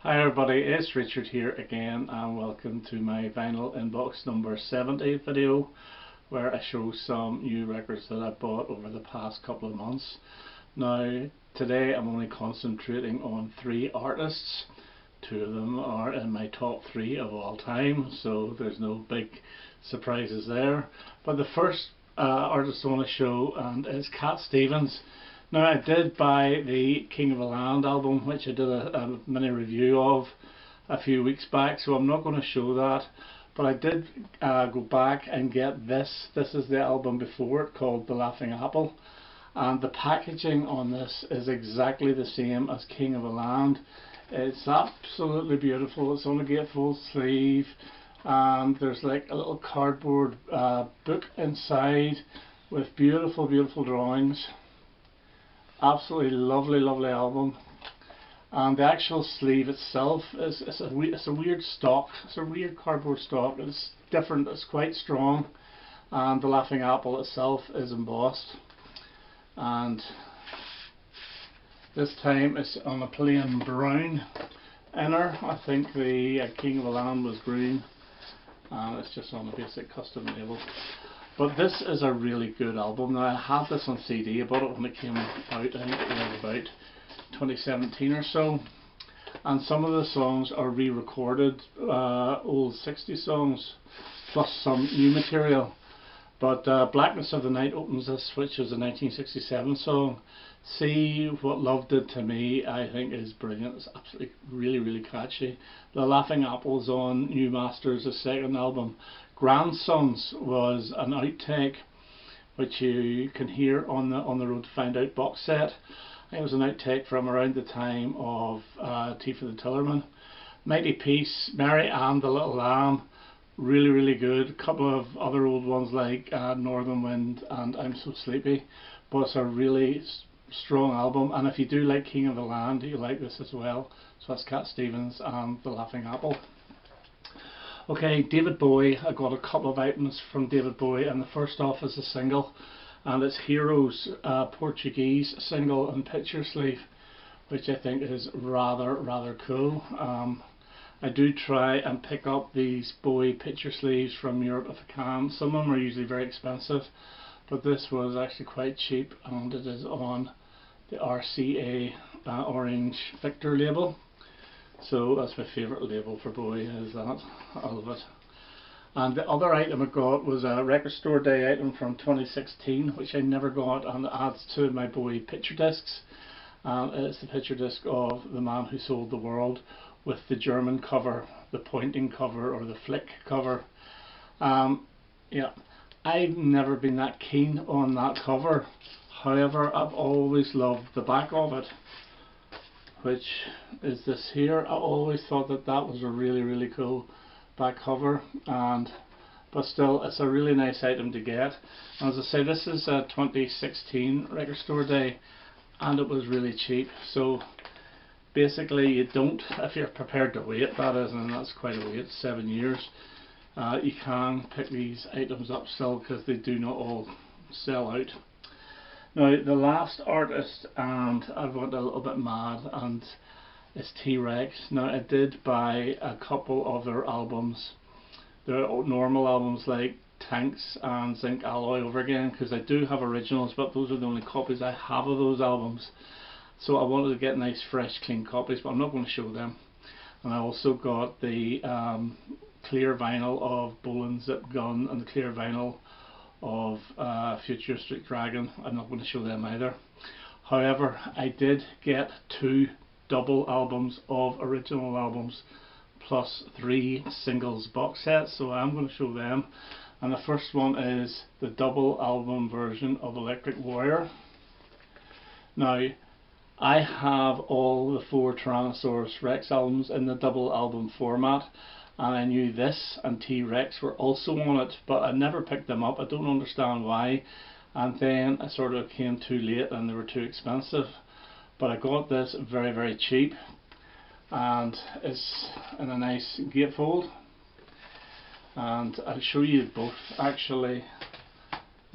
Hi everybody, it's Richard here again and welcome to my vinyl inbox number 70 video where I show some new records that I bought over the past couple of months. Now today I'm only concentrating on 3 artists. 2 of them are in my top 3 of all time, so there's no big surprises there. But the first artist I want to show is Cat Stevens. Now I did buy the King of the Land album, which I did a mini review of a few weeks back, so I'm not going to show that, but I did go back and get this. This is the album before it, called The Laughing Apple, and the packaging on this is exactly the same as King of the Land. It's absolutely beautiful. It's on a gatefold sleeve and there's like a little cardboard book inside with beautiful drawings. Absolutely lovely album, and the actual sleeve itself is it's a weird stock. It's a weird cardboard stock. It's different. It's quite strong, and the Laughing Apple itself is embossed, and this time it's on a plain brown inner. I think the King of the Land was green, and it's just on a basic custom label. But this is a really good album. Now I had this on CD. I bought it when it came out. I think it was about 2017 or so. And some of the songs are re-recorded, old 60s songs, plus some new material. But Blackness of the Night opens this, which is a 1967 song. See What Love Did to Me, I think is brilliant. It's absolutely really catchy. The Laughing Apple's on New Masters' second album. Grandsons was an outtake which you can hear on the Road to Find Out box set. I think it was an outtake from around the time of Tea for the Tillerman. Mighty Peace, Mary Ann the Little Lamb, really good. A couple of other old ones like Northern Wind and I'm So Sleepy, but it's a really strong album, and if you do like King of the Land you like this as well. So that's Cat Stevens and The Laughing Apple. Okay, David Bowie. I got a couple of items from David Bowie, and the first off is a single, and it's Heroes, Portuguese single and picture sleeve, which I think is rather cool. I do try and pick up these Bowie picture sleeves from Europe if I can. Some of them are usually very expensive, but this was actually quite cheap, and it is on the RCA Orange Victor label. So that's my favourite label for Bowie, is that. I love it. And the other item I got was a Record Store Day item from 2016, which I never got, and it adds to my Bowie picture discs. And it's the picture disc of The Man Who Sold the World with the German cover, the pointing cover or the flick cover. Yeah, I've never been that keen on that cover. However, I've always loved the back of it, which is this here. I always thought that was a really cool back cover, but still it's a really nice item to get. And as I say, this is a 2016 Record Store Day, and it was really cheap. So basically you don't, if you're prepared to wait, that is, and that's quite a wait, 7 years, you can pick these items up still, because they do not all sell out. Now the last artist, and I went a little bit mad, and it's T-Rex. Now I did buy a couple of their albums, their normal albums like Tanks and Zinc Alloy Over Again, because I do have originals, but those are the only copies I have of those albums. So I wanted to get nice fresh clean copies, but I'm not going to show them. And I also got the clear vinyl of Bolan Zip Gun and the clear vinyl of Future Street Dragon. I'm not going to show them either. However, I did get 2 double albums of original albums plus 3 singles box sets, so I'm going to show them. And the first one is the double album version of Electric Warrior. Now I have all the 4 Tyrannosaurus Rex albums in the double album format, and I knew this and T-Rex were also on it, but I never picked them up. I don't understand why, and then I sort of came too late and they were too expensive. But I got this very cheap, and it's in a nice gatefold, and I'll show you both actually.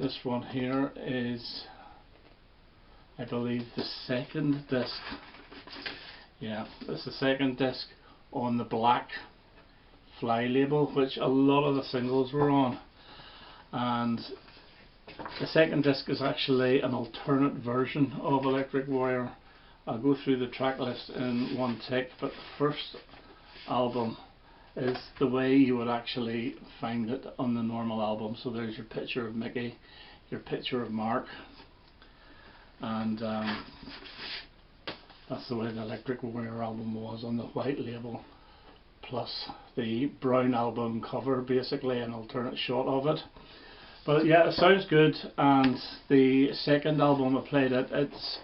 This one here is, I believe, the second disc. Yeah, it's the second disc on the black fly label, which a lot of the singles were on. And the second disc is actually an alternate version of Electric Warrior. I'll go through the track list in one tick, but the first album is the way you would actually find it on the normal album. So there's your picture of Mickey, your picture of Marc, and that's the way the Electric Warrior album was on the white label, plus the brown album cover, basically an alternate shot of it. But yeah, it sounds good, and the second album I played it's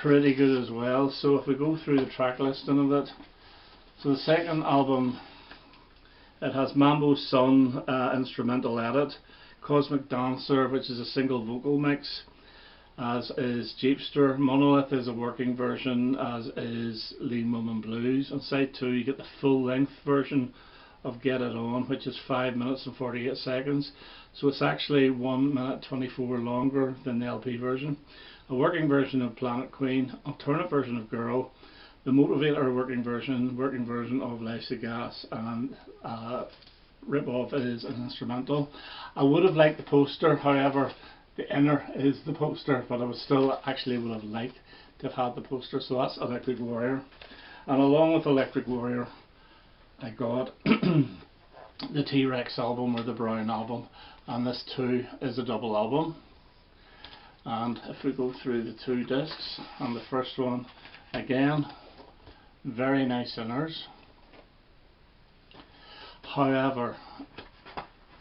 pretty good as well. So if we go through the track listing of it, so the second album, it has Mambo Sun instrumental edit, Cosmic Dancer, which is a single vocal mix, as is Jeepster. Monolith is a working version, as is Lean Woman Blues. On side 2 you get the full length version of Get It On, which is 5 minutes and 48 seconds. So it's actually 1 minute 24 longer than the LP version. A working version of Planet Queen, alternate version of Girl, the Motivator working version of Life's a Gas, and rip-off is an instrumental. I would have liked the poster, however the inner is the poster, but I would still actually would have liked to have had the poster. So that's Electric Warrior. And along with Electric Warrior I got the T-Rex album, or the brown album, and this too is a double album. And if we go through the 2 discs, and the first one, again, very nice inners. However,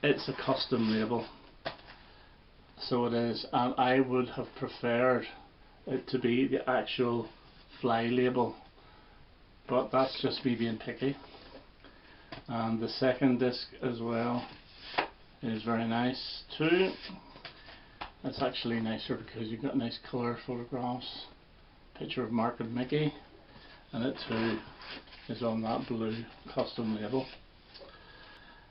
it's a custom label, so it is, and I would have preferred it to be the actual fly label, but that's just me being picky. And the second disc as well is very nice too. It's actually nicer because you've got nice colour photographs, picture of Marc and Mickey, and it too is on that blue custom label.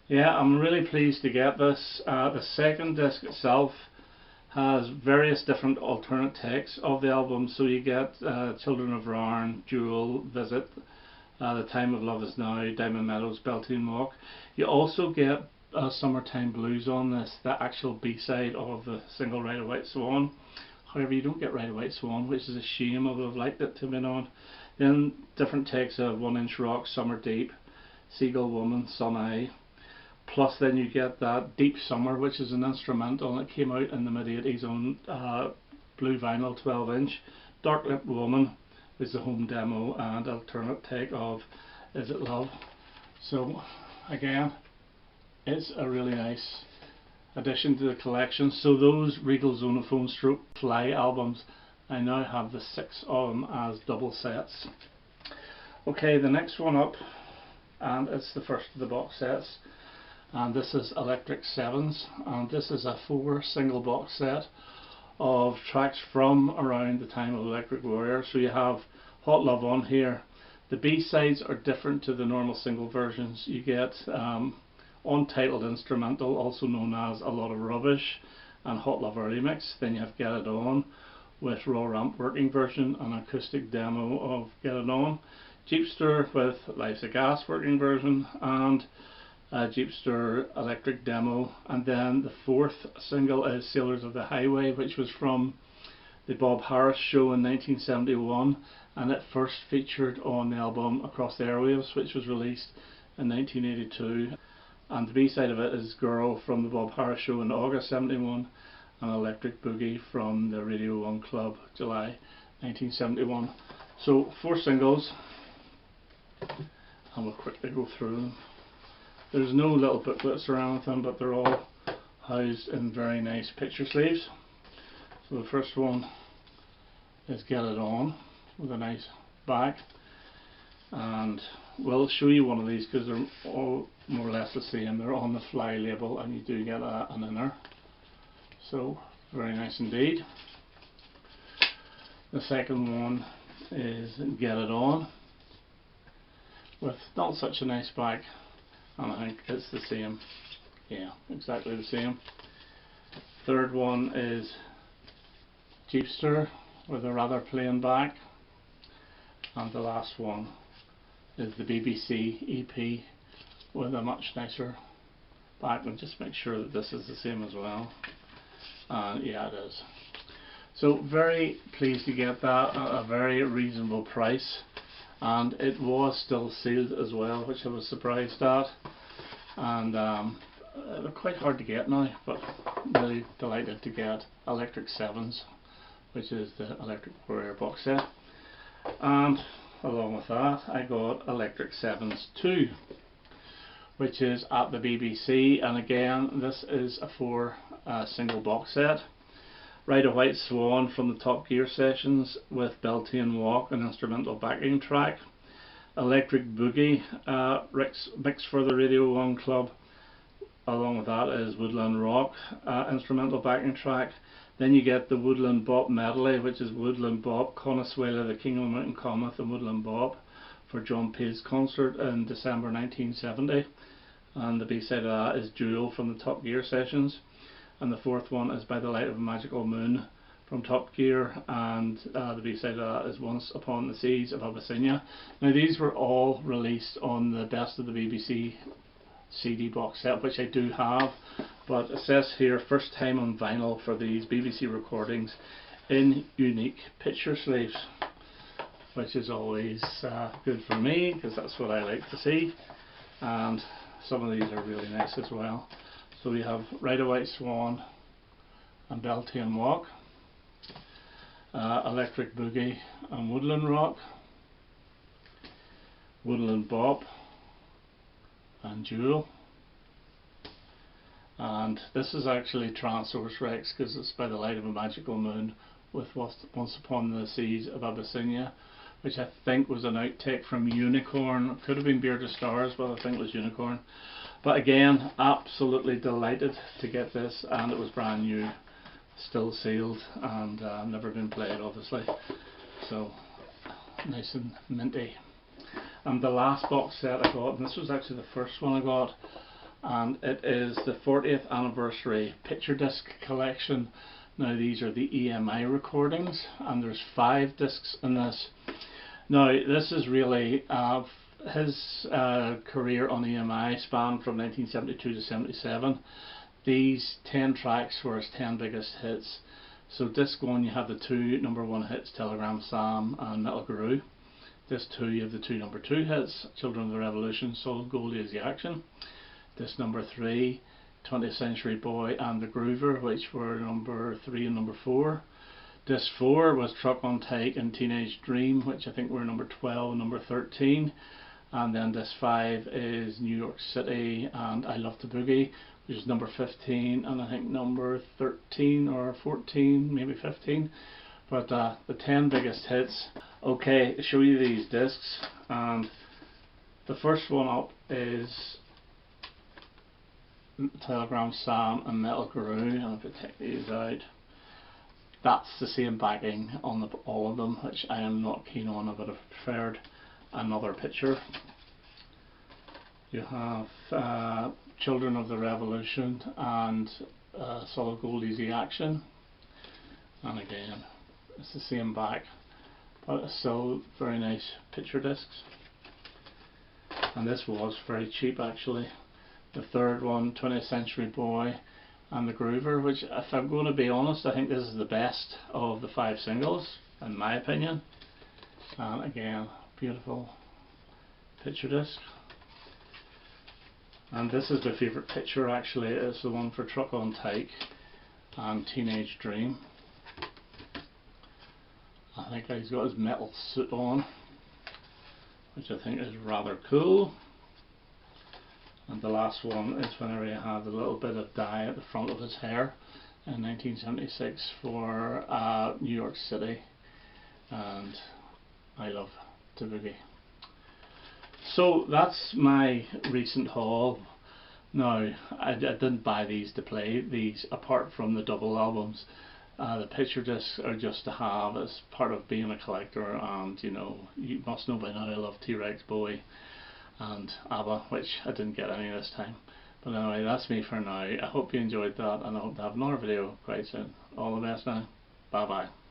Yeah, I'm really pleased to get this. The second disc itself has various different alternate takes of the album, so you get Children of Rarn, Jewel, Visit, The Time of Love Is Now, Diamond Meadows, Beltane Walk. You also get Summertime Blues on this, the actual B-side of the single Ride a White Swan. However, you don't get Ride a White Swan, which is a shame. I would have liked it to have been on. Then different takes of 1 Inch Rock, Summer Deep, Seagull Woman, Sun Eye. Plus then you get that Deep Summer, which is an instrumental, and it came out in the mid-80s on blue vinyl 12 inch. Dark Lipped Woman is the home demo, and alternate take of Is It Love. So again, it's a really nice addition to the collection. So those Regal Zonophone stroke Fly albums, I now have the 6 of them as double sets. Okay, the next one up, and it's the first of the box sets, and this is Electric 7s, and this is a 4 single box set of tracks from around the time of Electric Warrior. So you have Hot Love on here. The B-sides are different to the normal single versions. You get Untitled Instrumental, also known as A Lot of Rubbish, and Hot Love Early Mix. Then you have Get It On with raw ramp working version, an acoustic demo of Get It On, Jeepster with Life's a Gas working version, and Jeepster electric demo. And then the 4th single is Sailors of the Highway, which was from the Bob Harris show in 1971, and it first featured on the album Across the Airwaves, which was released in 1982. And the B-side of it is Girl from the Bob Harris show in August 71, and Electric Boogie from the Radio 1 Club, July 1971. So 4 singles, and we'll quickly go through them. There's no little booklets or anything, but they're all housed in very nice picture sleeves. So the first one is Get It On, with a nice back, and we'll show you one of these because they're all more or less the same. They're on the Fly label, and you do get an inner, so very nice indeed. The second one is Get It On, with not such a nice back, and I think it's the same. Yeah, exactly the same. Third one is Jeepster with a rather plain back, and the last one is the BBC EP with a much nicer back. And just make sure that this is the same as well. And yeah, it is. So very pleased to get that at a very reasonable price, and it was still sealed as well, which I was surprised at. And they're quite hard to get now, but really delighted to get Electric 7s, which is the Electric Warrior box set. And along with that I got Electric 7s 2, which is at the BBC, and again this is a 4 single box set. Ride a White Swan from the Top Gear sessions with Beltane Walk, an instrumental backing track. Electric Boogie mixed for the Radio 1 Club. Along with that is Woodland Rock instrumental backing track. Then you get the Woodland Bop medley, which is Woodland Bop, Conasuela, the King of the Mountain Cometh, and Woodland Bop for John Pay's concert in December 1970. And the B-side of that is Jewel from the Top Gear sessions. And the fourth one is By the Light of a Magical Moon from Top Gear, and the B-side of that is Once Upon the Seas of Abyssinia. Now these were all released on the Best of the BBC CD box set, which I do have, but it says here first time on vinyl for these BBC recordings in unique picture sleeves, which is always good for me because that's what I like to see, and some of these are really nice as well. So we have Ride a White Swan and Beltane Walk, Electric Boogie and Woodland Rock, Woodland Bop and Jewel. And this is actually Transource Rex because it's By the Light of a Magical Moon with Once Upon the Seas of Abyssinia, which I think was an outtake from Unicorn. Could have been Bearded Stars, but I think it was Unicorn. But again, absolutely delighted to get this, and it was brand new, still sealed, and never been played obviously, so nice and minty. And the last box set I got, and this was actually the first one I got, and it is the 40th anniversary picture disc collection. Now these are the EMI recordings, and there's 5 discs in this. Now this is really his career on EMI spanned from 1972 to 77. These 10 tracks were his 10 biggest hits. So disc 1 you have the 2 #1 hits, Telegram Sam and Metal Guru. Disc 2 you have the 2 #2 hits, Children of the Revolution, Solid Gold Easy Action. Disc number 3, 20th Century Boy and the Groover, which were number 3 and number 4. Disc 4 was Truck on Tyke and Teenage Dream, which I think were number 12 and number 13. And then disc 5 is New York City and I Love to Boogie, which is number 15 and I think number 13 or 14, maybe 15. But the 10 biggest hits. Okay, show you these discs, and the first one up is Telegram Sam and Metal Guru, and if I take these out, that's the same backing on all of them, which I am not keen on. I would have preferred another picture. You have Children of the Revolution and Solid Gold Easy Action, and again it's the same back, but it's still very nice picture discs, and this was very cheap actually. The third one, 20th Century Boy and the Groover, which if I'm going to be honest, I think this is the best of the 5 singles in my opinion. And again, beautiful picture disc. And this is my favourite picture actually, it's the one for Truck on Tyke and Teenage Dream. I think he's got his metal suit on, which I think is rather cool. And the last one is whenever he had a little bit of dye at the front of his hair in 1976 for New York City and I Love to Boogie. So that's my recent haul. Now I didn't buy these to play these apart from the double albums. The picture discs are just to have as part of being a collector, and you know, you must know by now I love T-Rex, Bowie and ABBA, which I didn't get any this time. But anyway, that's me for now. I hope you enjoyed that, and I hope to have another video quite soon. All the best now. Bye bye.